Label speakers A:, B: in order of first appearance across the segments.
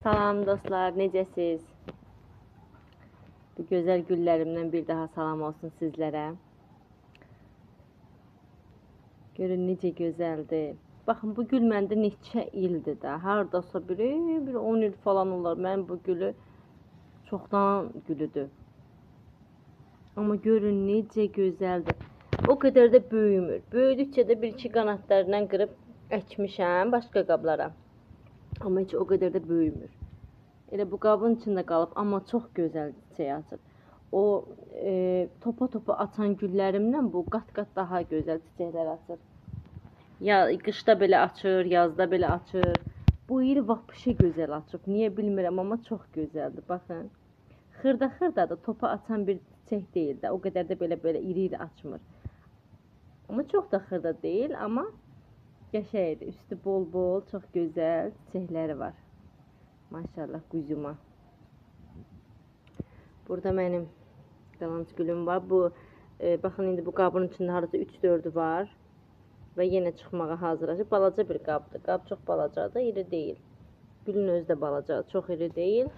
A: Salam dostlar, necəsiz? Bu gözəl güllərimdən bir daha salam olsun sizlərə. Görün necə gözəldir. Baxın, bu gül məndə neçə ildir də. Hardasa bir 10 il falan olar. Mən bu gülü çoxdan gülüdür. Amma görün necə gözəldir. O qədər də böyümür. Böyüdükcə də bir-iki qanadlarından qırıb əkmişəm başqa qablara. Amma heç o qədər də böyümür. Elə bu qabın içində qalıb, amma çox gözəl çiçək açır. O topa-topa açan güllərimdən bu qat-qat daha gözəl çiçəklər açır. Ya qışda belə açır, yazda belə açır. Bu il vapşe gözəl açıb. Niyə bilmirəm, amma çox gözəldir. Baxın. Xırda-xırda da topa açan bir çiçək deyil də. O qədər də belə iri-iri açmır. Amma çox da xırda deyil, amma qəşəngdir. Üstü bol-bol, çox gözəl çiçəkləri var. Maşallah quzuma. Burada mənim qalanc gülüm var. Bu baxın indi bu qabın içində harada 3-4 var və yenə çıxmağa hazırlaşır. Balaca bir qabdır. Qab çox balacadır, iri deyil. Gülün özü də balacadır, çox iri deyil.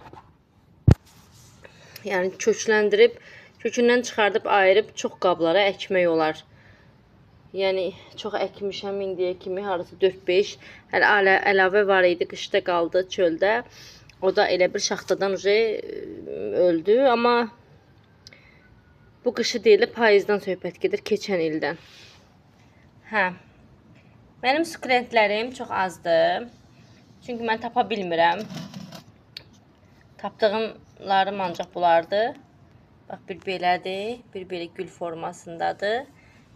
A: Yəni kökləndirib, kökündən çıxardıb ayırıb çox qablara əkmək olar. Yəni çox əkmişəm indiyə kimi, harası 4-5. Hələ əlavə var idi, qışda qaldı çöldə. O da elə bir şaxtadan öldü, amma bu qışı deyil, payızdan söhbət gedir, keçən ildən. Hə. Mənim sukulentlərim çox azdır. Çünki mən tapa bilmirəm. Tapdığımlarım ancaq bulardır. Bax, bir belədir, bir belə gül formasındadır.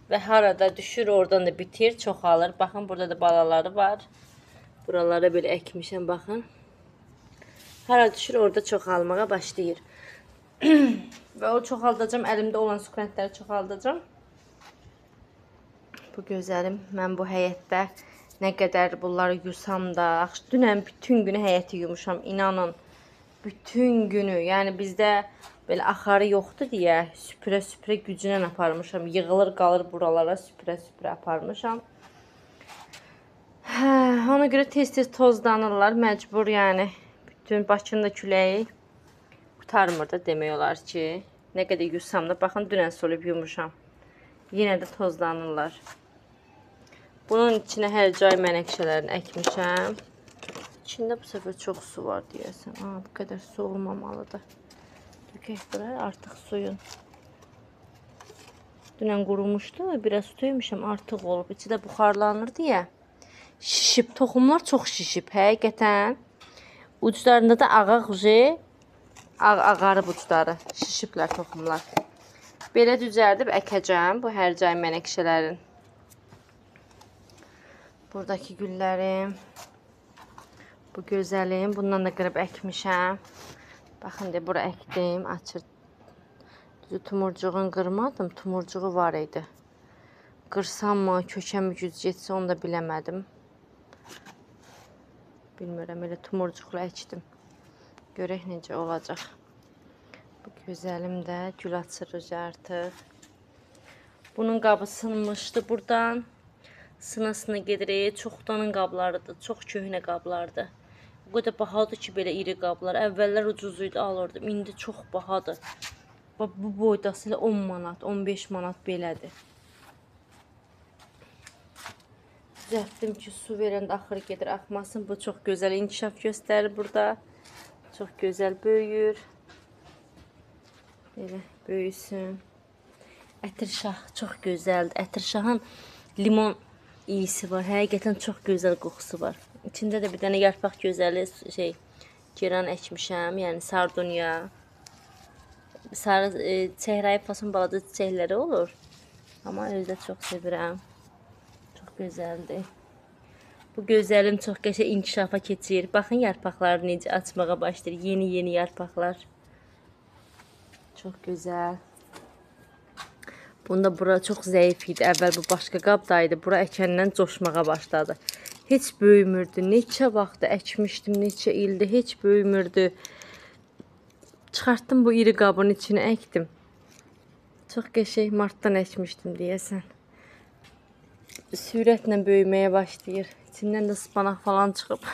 A: Və harada düşür, oradan da bitir, çoxalır. Baxın, burada da balaları var. Buralara belə əkmişəm, baxın. Harada düşür, orada çoxalmağa başlayır. Və o çoxaldacam, əlimdə olan sukulentləri çoxaldacam. Bu gözəlim, mən bu həyətdə nə qədər bunları yusam da, dünən bütün günü həyəti yumuşam, inanın. Bütün günü, yəni bizdə belə axarı yoxdur deyə süpürə-süpürə gücünə aparmışam. Yığılır, qalır buralara, süpürə-süpürə aparmışam. Hə, ona görə tez-tez tozlanırlar, məcbur yəni. Bütün Bakının da küləyi qurtarmır da demək olar ki. Nə qədər yusam da, baxın, dünən solub yumuşam. Yenə də tozlanırlar. Bunun içinə hər cay mənəkşələrini əkmişəm. İçində bu səfər çox su var deyəsən. Bu qədər su olmamalıdır. Dökək bura artıq suyun. Dünən qurumuşdu. Biraz su töymüşəm, artıq olub. İçi də buxarlanır deyə. Şişib. Toxumlar çox şişib. Həqiqətən. Uclarında da ağarıb ucları. Şişiblər toxumlar. Belə düzəldib əkəcəm. Bu hər cay mənəkşələrin. Buradakı güllərim. Bu gözəlim. Bundan da qırıb əkmişəm. Baxın deyə bura əkdim. Açır. Düzü tumurcuğun qırmadım. Tumurcuğu var idi. Qırsam mı, kökəmi güc getsə onu da biləmədim. Bilmirəm, elə tumurcuqla əkdim. Görək necə olacaq. Bu gözəlim də gül açırıq artıq. Bunun qabı sınmışdı buradan. Sına-sına gedirik. Çoxdanın qablarıdır. Çox köhnə qablardır. O qədər bahadır ki, belə iri qablar. Əvvəllər ucuz idi, alırdım. İndi çox bahadır. Bu boydası ilə 10 manat, 15 manat belədir. Düzəltdim ki, su verəndə axır gedir, axmasın. Bu çox gözəl inkişaf göstərir burada. Çox gözəl böyüyür. Belə böyüsün. Ətirşah çox gözəldir. Ətirşahın limon iyisi var. Həqiqətən çox gözəl qoxusu var. İçində də bir dənə yarpaq gözəli geran əkmişəm. Yəni sardunya. Sarı çəhrayı fason balaca çiçəkləri olur. Amma özü də çox sevirəm. Çox gözəldir. Bu gözəlim çox qəşəng inkişafa keçir. Baxın yarpaqları necə açmağa başlayır. Yeni-yeni yarpaqlar. Çox gözəl. Bunda bura çox zəif idi. Əvvəl bu başqa qabdaydı. Bura əkəndən coşmağa başladı. Heç böyümürdü. Neçə vaxtı əkmişdim, neçə ildir. Heç böyümürdü. Çıxartdım bu iri qabın içine əkdim. Çox qəşəng martdan əkmişdim deyəsən. Sürətlə böyüməyə başlayır. İçindən də ıspanak falan çıxıb.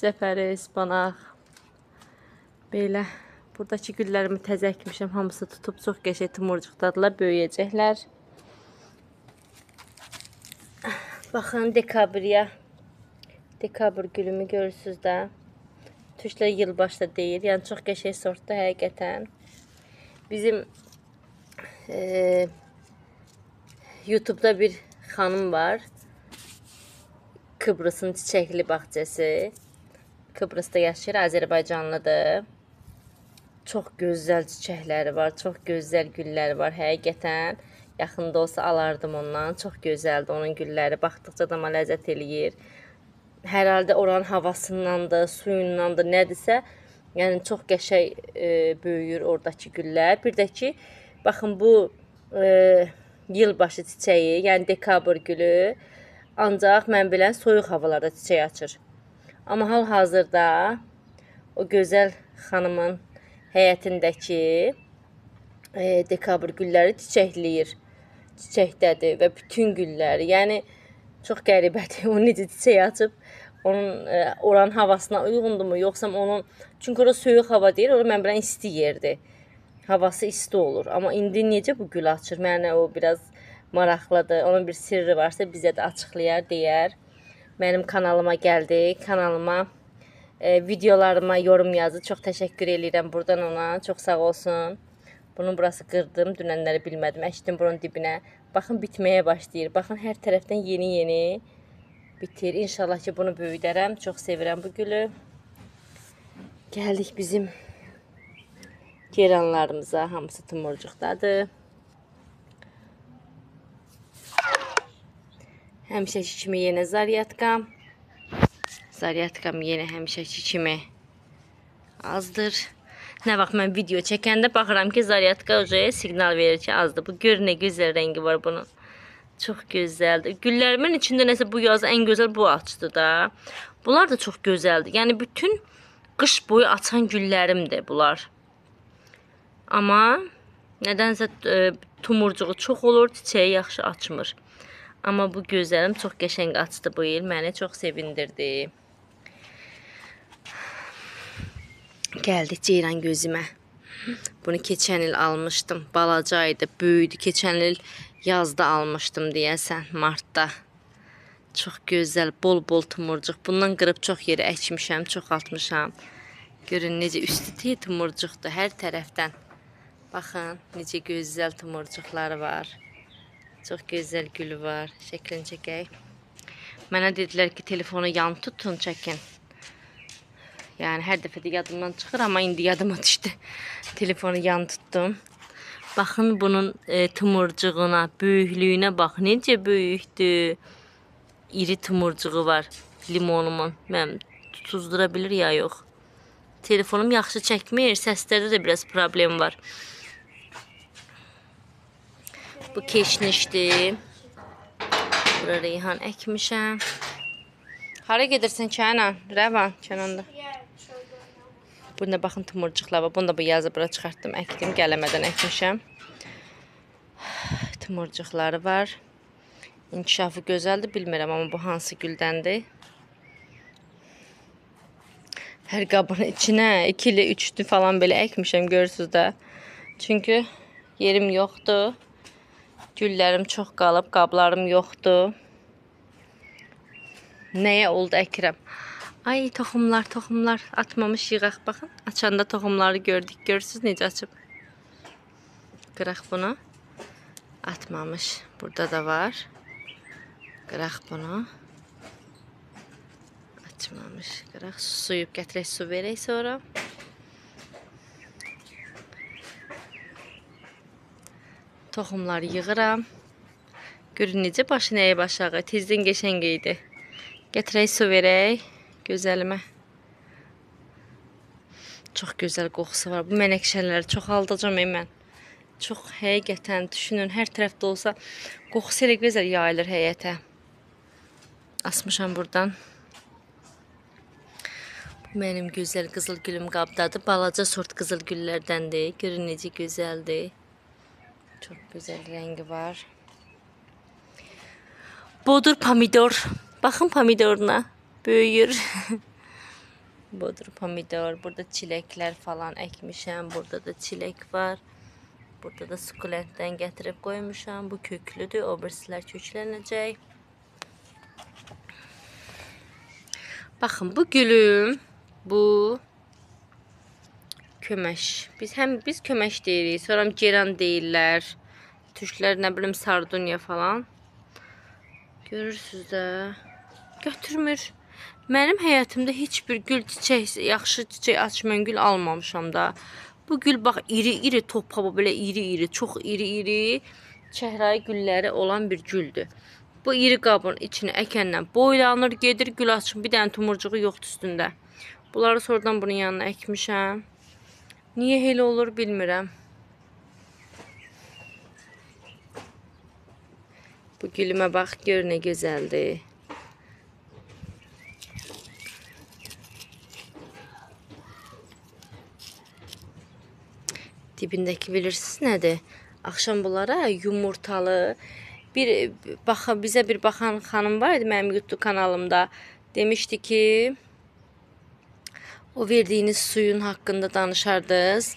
A: Zəfəri, ispanaq. Belə. Buradakı güllərimi təzə əkmişəm. Hamısı tutub çox qəşəng tumurcuqdadılar. Böyüyəcəklər. Baxın dekabrya. Dekabr gülümü görürsünüz də. Türklər yılbaşda deyir. Yəni çox qəşəng sortda həqiqətən. Bizim YouTube'da bir xanım var. Kıbrıs'ın çiçəkli bağçası. Kıbrıs'ta yaşayır, Azərbaycanlıdır. Çox gözəl çiçəkləri var, çox gözəl gülləri var. Həqiqətən yaxında olsa alardım ondan. Çox gözəldir onun gülləri. Baxdıqca da ləzzət eləyir. Hər halda oranın havasındandır, suyundandır, nədirsə. Yəni çox qəşəng böyüyür oradakı güllər. Bir də ki, baxın bu yılbaşı çiçəyi, yəni dekabr gülü ancaq mən bilən soyuq havalarda çiçək açır. Amma hal-hazırda o gözəl xanımın həyətindəki dekabr gülləri çiçəkləyir. Çiçəkdədir və bütün gülləri. Yəni çox qəribədir. O necə çiçək açıb, onun oranın havasına uyğundurmu, yoxsa onun, çünki orada soyuq hava deyir, orada mən bilən isti yerdir. Havası isti olur. Amma indi necə bu gül açır? Mənə o biraz maraqlıdır. Onun bir sirri varsa bizə də açıqlayar, deyər. Mənim kanalıma gəldi. Kanalıma, videolarıma yorum yazdı. Çox təşəkkür edirəm buradan ona. Çox sağ olsun. Bunun burası qırdım. Dünənləri bilmədim. Əkdim bunun dibinə. Baxın bitməyə başlayır. Baxın hər tərəfdən yeni-yeni bitir. İnşallah ki bunu böyüdərəm. Çox sevirəm bu gülü. Gəldik bizim geranlarımıza. Hamısı tumurcuqdadır. Həmişəki kimi yenə zaryatkam. Zaryatkam yenə həmişəki kimi azdır. Nə vaxt mən video çəkəndə baxıram ki, zaryatka siqnal verir ki, azdır. Bu gör nə gözəl rəngi var bunun. Çox gözəldir. Güllərimin içində nəsə bu yazı ən gözəl bu açdı da. Bunlar da çox gözəldir. Yəni bütün qış boyu açan güllərimdir bunlar. Amma nədənsə tumurcuğu çox olur, çiçəyi yaxşı açmır. Amma bu gözəlim çox qəşəng açdı bu il. Məni çox sevindirdi. Gəldik ceyran gözümə. Bunu keçən il almışdım. Balacaydı, böyüdü. Keçən il yazda almışdım deyəsən, martda. Çox gözəl, bol-bol tumurcuq. Bundan qırıb çox yeri əkmişəm, çoxaltmışam. Görün necə üstü tumurcuqdur hər tərəfdən. Baxın, necə gözəl tumurcuqları var. Çox gözəl gülü var. Şəklini çəkək. Mənə dedilər ki, telefonu yan tutun, çəkin. Yəni, hər dəfə də yadımdan çıxır, amma indi yadıma düşdü. Telefonu yan tutdum. Baxın, bunun tumurcuğuna, böyüklüyünə bax. Necə böyükdür. İri tumurcuğu var limonumun. Mən tuzdura bilir ya, yox. Telefonum yaxşı çəkmir. Səslərdə də biraz problem var. Bu keşnişdir. Bura reyhan əkmişəm. Hara gedirsən Kənan? Rəvan, Kənanda. Bunda baxın tumurcuqlar var. Bunu da bu yazı bura çıxartdım, əkdim. Gələmədən əkmişəm. Tumurcuqları var. İnkişafı gözəldir, bilmirəm, amma bu hansı güldəndir. Hər qabın içinə 2-li, 3-lü falan belə əkmişəm, görürsünüz də. Çünki yerim yoxdur. Güllərim çox qalıb, qablarım yoxdur. Nəyə oldu əkirəm? Ay, toxumlar atmamış yığaq, baxın. Açanda toxumları gördük, görürsünüz necə açıb. Qıraq bunu. Atmamış, burada da var. Qıraq bunu. Açmamış, qıraq. Suyub gətirək, su verək sonra. Toxumları yığıram. Görün necə başı nəyə başağı. Tezdən qəşəng idi. Gətirək, su verək. Gözəlimə. Çox gözəl qoxusu var. Bu mənəkşələri çoxaldacam mən. Çox həqiqətən düşünün, hər tərəfdə olsa qoxusu elə gözəl yayılır həyətə. Asmışam buradan. Bu mənim gözəl qızıl gülüm qabdadır. Balaca sort qızıl güllərdəndir. Görün necə gözəldir. Çox gözəl rəngi var. Bodur pomidor. Baxın pomidoruna. Böyüyür. Budur pomidor. Burada çilekler falan ekmişəm. Burada da çilek var. Burada da sukulentdən gətirib qoymuşam. Bu köklüdür. O birisilər köklənəcək. Baxın bu gülüm. Bu köməş. Biz köməş deyirik. Sonra geran deyirlər. Türklər nə bilim sardunya falan. Görürsünüz də. Götürmür. Mənim həyatımda heç bir gül çiçək, yaxşı çiçək açmayan gül almamışam da. Bu gül bax iri-iri topa, belə iri-iri, çox iri-iri çəhrayı gülləri olan bir güldür. Bu iri qabın içini əkəndən boylanır, gedir, gül açın. Bir dənə tumurcuğu yoxdur üstündə. Bunları sonradan bunun yanına əkmişəm. Niyə elə olur bilmirəm. Bu gülümə bax, gör nə gözəldir. Dibindəki bilirsiniz nədir? Axşam bunlara yumurtalı bizə bir baxan xanım var idi mənim YouTube kanalımda. Demişdi ki, o verdiyiniz suyun haqqında danışardınız.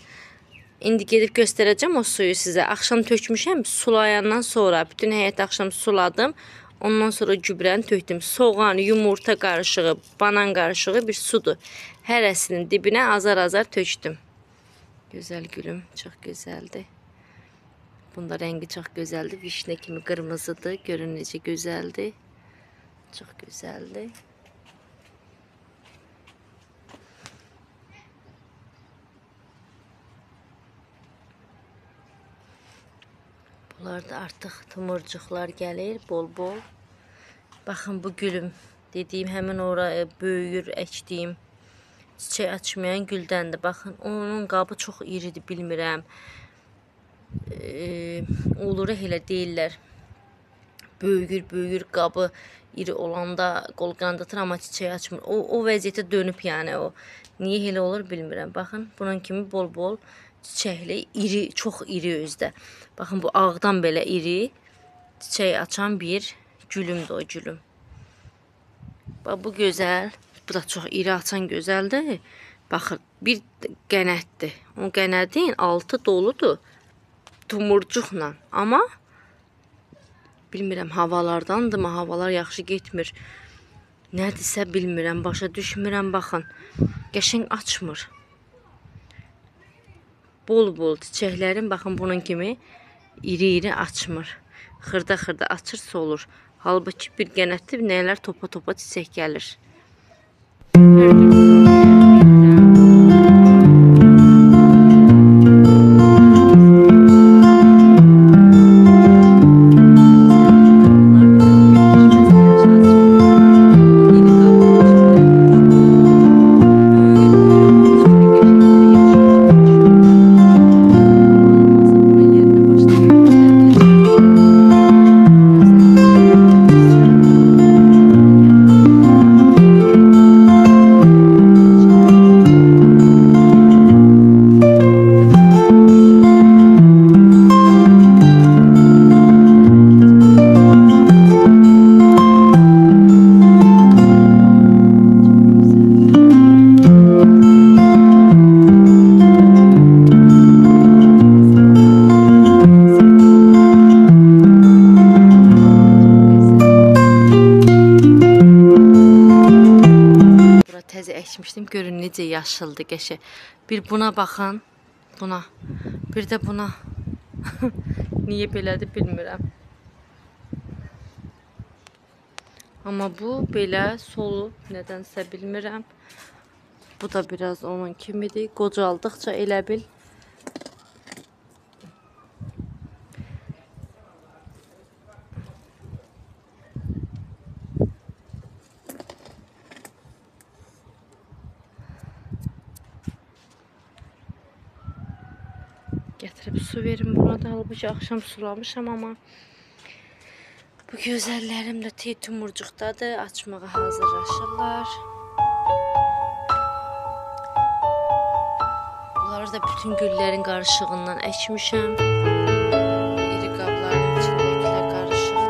A: İndi gedib göstərəcəm o suyu sizə. Axşam tökmüşəm, sulayandan sonra bütün həyət axşam suladım. Ondan sonra gübrəni tökdüm. Soğan, yumurta qarışığı, banan qarışığı bir sudur. Hərəsinin dibinə azar-azar tökdüm. Gözəl gülüm, çox gözəldir. Bunda rəngi çox gözəldir. Vişne kimi qırmızıdır. Görün necə gözəldir. Çox gözəldir. Bunlarda artıq tumurcuqlar gəlir bol-bol. Baxın bu gülüm. Dediyim həmin oraya böyüyür, əkdiyim. Çiçək açmayan güldəndir. Baxın, onun qabı çox iridir, bilmirəm. Olur elə deyirlər. Böyüyür qabı iri olanda qolqandatır, amma çiçək açmır. O vəziyyətə dönüb yəni o. Niyə elə olur bilmirəm. Baxın, bunun kimi bol-bol çiçəkli, iri, çox iri özdə. Baxın, bu ağdan belə iri çiçək açan bir gülümdür o gülüm. Bax, bu gözəl. Bu da çox iri açan gözəldir. Baxın, bir qənətdir. O qənədin altı doludur tumurcuqla. Amma bilmirəm, havalardandırmı, havalar yaxşı getmir. Nədirsə bilmirəm, başa düşmürəm. Baxın, qəşəng açmır. Bol-bol çiçəklərin, baxın, bunun kimi iri-iri açmır. Xırda-xırda açırsa olur. Halbuki bir qənətdir, nələr topa-topa çiçək gəlir. Əkmişdim, görün necə yaşıldı qəşə. Bir buna baxın, buna, bir də buna. Niyə belədir bilmirəm. Amma bu belə solub, nədənsə bilmirəm. Bu da biraz onun kimidir. Qocaldıqca elə bil. Gətirib su verim buna da, halbuki axşam sulamışam, amma bu gözəllərim də tumurcuqdadır, açmağa hazırlaşırlar. Bunları da bütün güllərin qarışığından əkmişəm. İri qabların içindəkilə qarışıqdır.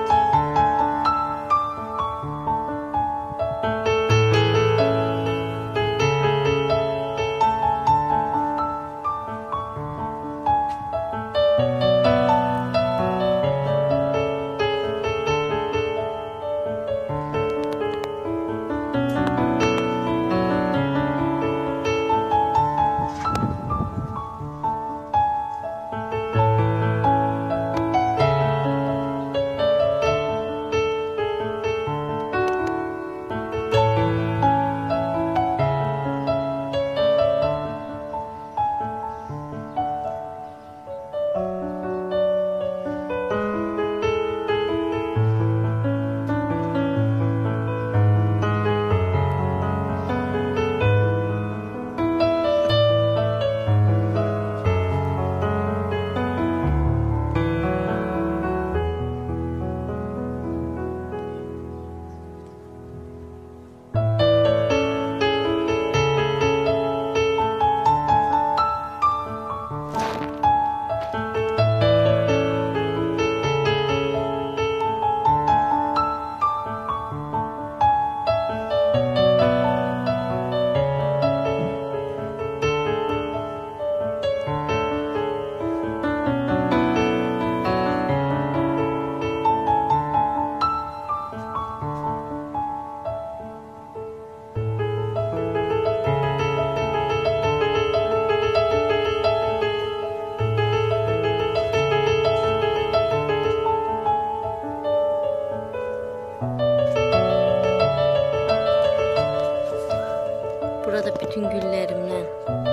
A: Burada bütün güllerimden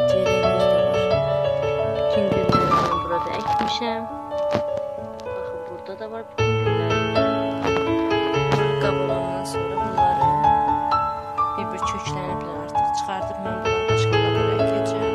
A: cerengiz de var. Bütün güllerimden burada ekmişim. Bakın burada da var bütün güllerimden. Kabul ondan sonra bunları bir kökleniblər artıq. Çıxardıb mən bunları başqa qablara əkəcəm.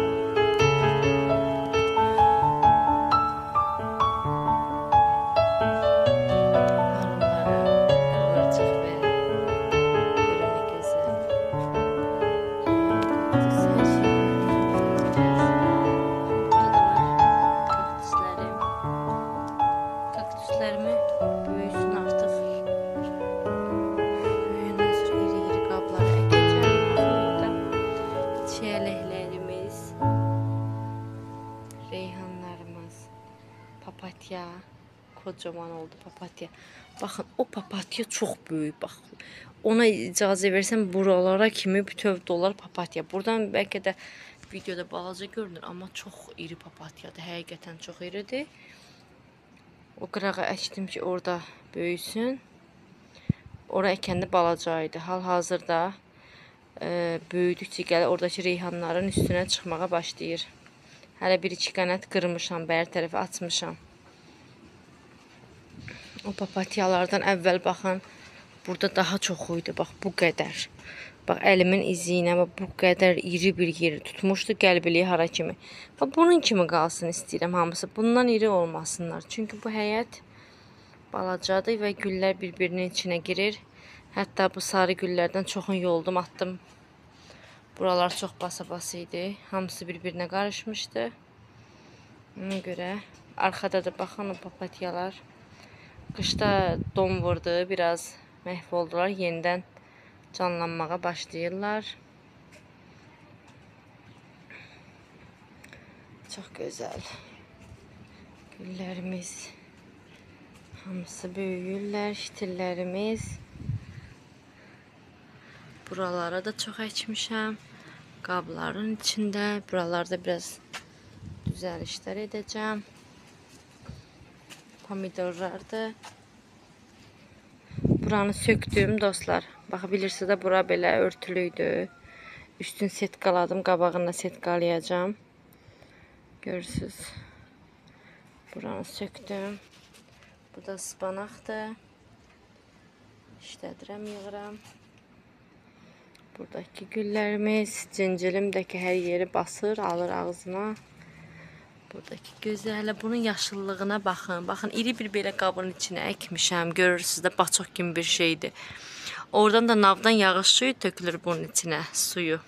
A: Papatya, kocaman oldu papatya. Baxın, o papatya çox böyük. Bax, ona icazə versəm buralara kimi bütöv dolar papatya. Buradan bəlkə də videoda balaca görünür, amma çox iri papatyadır. Həqiqətən çox iridir. O qırağa əkdim ki, orada böyüsün. Ora əkəndə balaca idi. Hal-hazırda böyüdükcə gəlir, oradakı reyhanların üstünə çıxmağa başlayır. Hələ bir-iki qanat qırmışam, bəri tərəfi açmışam. O papatyalardan əvvəl baxın, burada daha çox idi, bax bu qədər. Bax əlimin izi ilə bu qədər iri bir yeri tutmuşdu, qəlbiliyi hara kimi. Bax bunun kimi qalsın istəyirəm hamısı, bundan iri olmasınlar. Çünki bu həyət balacadır və güllər bir-birinin içinə girir. Hətta bu sarı güllərdən çoxunu yoldum, atdım. Buralar çox basa-basa idi. Hamısı bir-birinə qarışmışdı. Ona görə arxada da baxın o papatyalar. Qışda don vurdu, biraz məhv oldular. Yenidən canlanmağa başlayırlar. Çox gözəl. Güllərimiz hamısı böyüyürlər, şitillərimiz. Buralara da çox əkmişəm. Qabların içində. Buralarda biraz düzəlişlər edəcəm. Pomidorlardır. Buranı söktüm dostlar. Baxa bilirsiniz də bura belə örtülüydü. Üstün setkaladım. Qabağına setkalayacağım. Görürsünüz. Buranı söktüm. Bu da ıspanaqdır. İşlədirəm, yığıram. Buradakı güllərimiz, cincilimdəki hər yeri basır, alır ağzına. Buradakı gözələ, bunun yaşıllığına baxın. Baxın, iri bir belə qabın içinə əkmişəm. Görürsünüz də baçoq kimi bir şeydir. Oradan da navdan yağış suyu tökülür bunun içinə, suyu.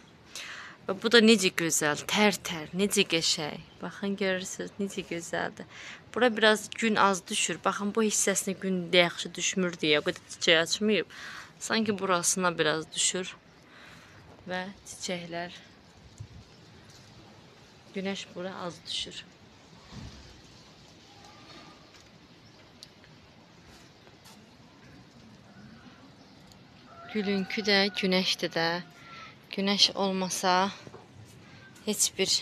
A: Və bu da necə gözəl, tər-tər, necə qəşəng. Baxın, görürsünüz, necə gözəldir. Bura biraz gün az düşür. Baxın, bu hissəsinə gün yaxşı düşmür deyə, o qədər çiçək açmayıb. Sanki burasına biraz düşür. Və çiçəklər, günəş bura az düşür. Gülünkü də, günəşdir də. Günəş olmasa heç bir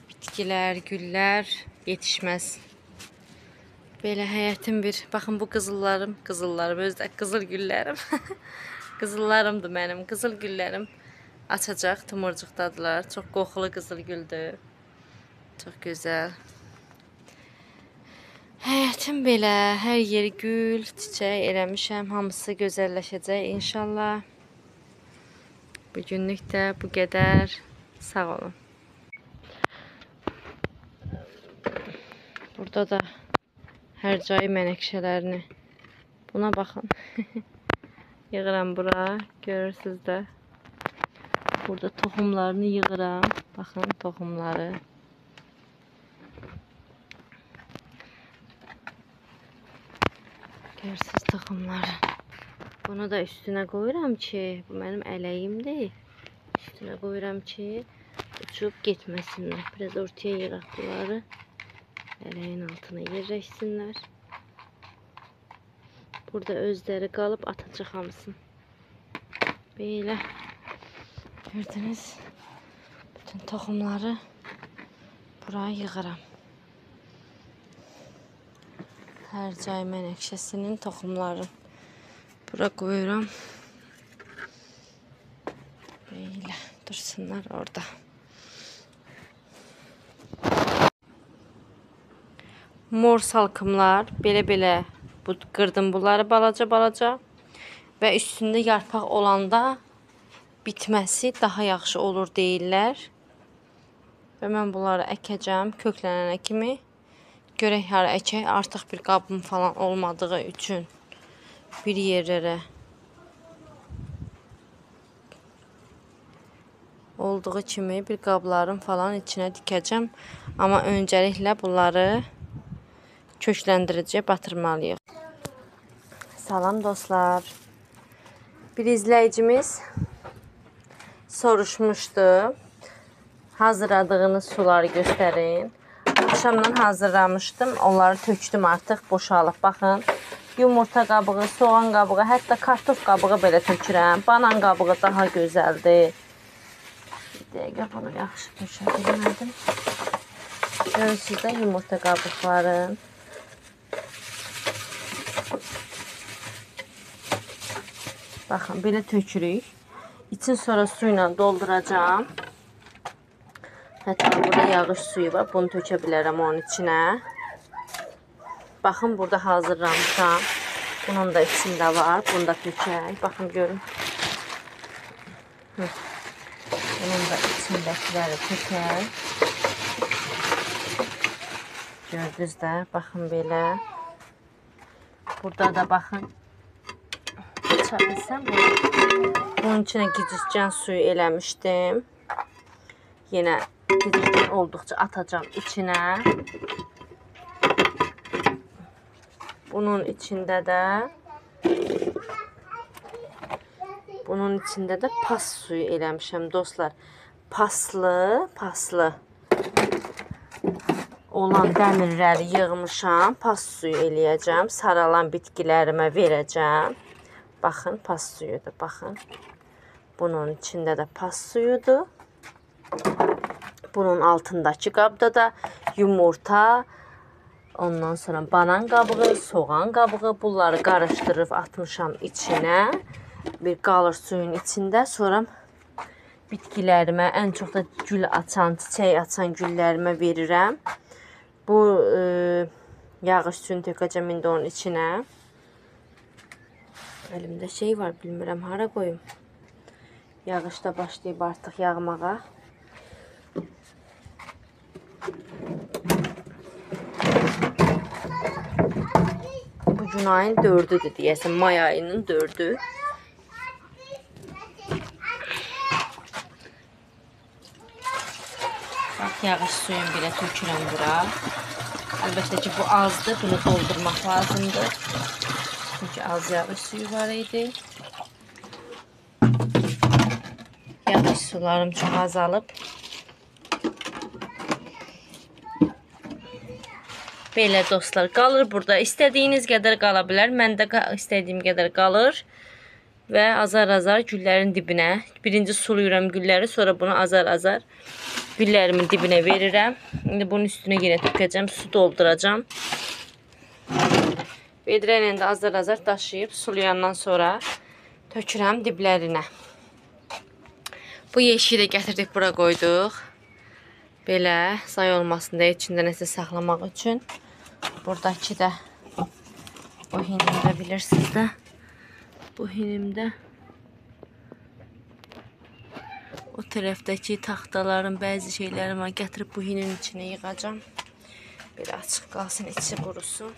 A: bitkilər, güllər yetişməz. Belə həyətin bir, baxın bu qızıllarım, özdə qızıl güllərim. Qızıllarımdır mənim, qızıl güllərim açacaq, tumurcuqdadılar. Çox qoxulu qızıl güldür. Çox gözəl. Həyətim belə, hər yeri gül, çiçək eləmişəm. Hamısı gözəlləşəcək inşallah. Bugünlük də bu qədər. Sağ olun. Burada da hər cayı mənəkşələrini. Buna baxın. Yığıram bura, görürsünüz də. Burada toxumlarını yığıram. Baxın, toxumları. Görürsünüz toxumları. Bunu da üstünə qoyuram ki, bu mənim ələyimdir. Üstünə qoyuram ki, uçub getməsinlər. Biraz ortaya yığaq bunları. Ələyin altına yerləşsinlər. Burada özləri qalıb atacaq hamısını. Belə. Gördünüz. Bütün toxumları buraya yığıram. Hər cay mənəkşəsinin toxumları bura qoyuram. Belə. Dur Dursunlar orada. Mor salkımlar belə-belə qırdım bunları balaca-balaca və üstündə yarpaq olanda bitməsi daha yaxşı olur deyirlər. Və mən bunları əkəcəm köklənənə kimi. Görək hara əkək. Artıq bir qabım falan olmadığı üçün bir yerlərə olduğu kimi bir qabların falan içinə dikəcəm. Amma öncəliklə bunları kökləndiriciyə batırmalıyıq. Salam dostlar. Bir izləyicimiz soruşmuşdu. Hazırladığınız suları göstərin. Axşamdan hazırlamışdım. Onları tökdüm artıq boşalıb. Baxın. Yumurta qabığı, soğan qabığı, hətta kartof qabığı belə tökürəm. Banan qabığı daha gözəldir. Bir dəqiqə bunu yaxşı tökə bilmədim. Görürsünüz də yumurta qabıqları. Baxın, belə tökürük. İçin sonra su ilə dolduracağım. Hətta burada yağış suyu var. Bunu tökə bilərəm onun içinə. Baxın, burada hazırlamışam. Bunun da içində var. Bunu da tökək. Baxın, görün. Bunun da içindəkiləri tökək. Gördünüz də. Baxın, belə. Burada da baxın. Açabilsəm bunu. Bunun içinə gicikcan suyu eləmişdim. Yenə gicikcan olduqca atacağım içinə. Bunun içində də pas suyu eləmişəm dostlar. Paslı olan dəmirləri yığmışam. Pas suyu eləyəcəm. Saralan bitkilərimə verəcəm. Baxın, pas suyudur, baxın. Bunun içində də pas suyudur. Bunun altındakı qabda da yumurta, ondan sonra banan qabığı, soğan qabığı, bunları qarışdırıb atmışam içinə. Bir qalır suyun içində. Sonra bitkilərimə, ən çox da gül açan, çiçək açan güllərimə verirəm. Bu yağış suyunu tökəcəm indi onun içinə. Əlimdə şey var, bilmirəm hara qoyum. Yağış da başlayıb artıq yağmağa. Bu gün ayın 4-üdür deyəsən, may ayının 4-ü. Bax, yağış suyunu belə tökürəm bura. Əlbəttə ki, bu azdır, bunu doldurmaq lazımdır. Çünki az yağış suyu var idi. Yağış sularım çox azalıb. Belə dostlar, qalır burada. İstədiyiniz qədər qala bilər. Məndə istədiyim qədər qalır. Və azar-azar güllərin dibinə. Birinci suluyuram gülləri, sonra bunu azar-azar güllərimin dibinə verirəm. İndi bunun üstünə yenə tökəcəm, su dolduracam. Vedrə ilə də azar-azar daşıyıb sulayandan sonra tökürəm diblərinə. Bu yeşiyi də gətirdik, bura qoyduq. Belə, zay olmasın deyə içində nəsə saxlamaq üçün. Buradakı da bu hinimdə bilirsiniz də. Bu hinimdə o tərəfdəki taxtaların bəzi şeylərini gətirib bu hinin içinə yığacam. Belə açıq qalsın, içi qurusun.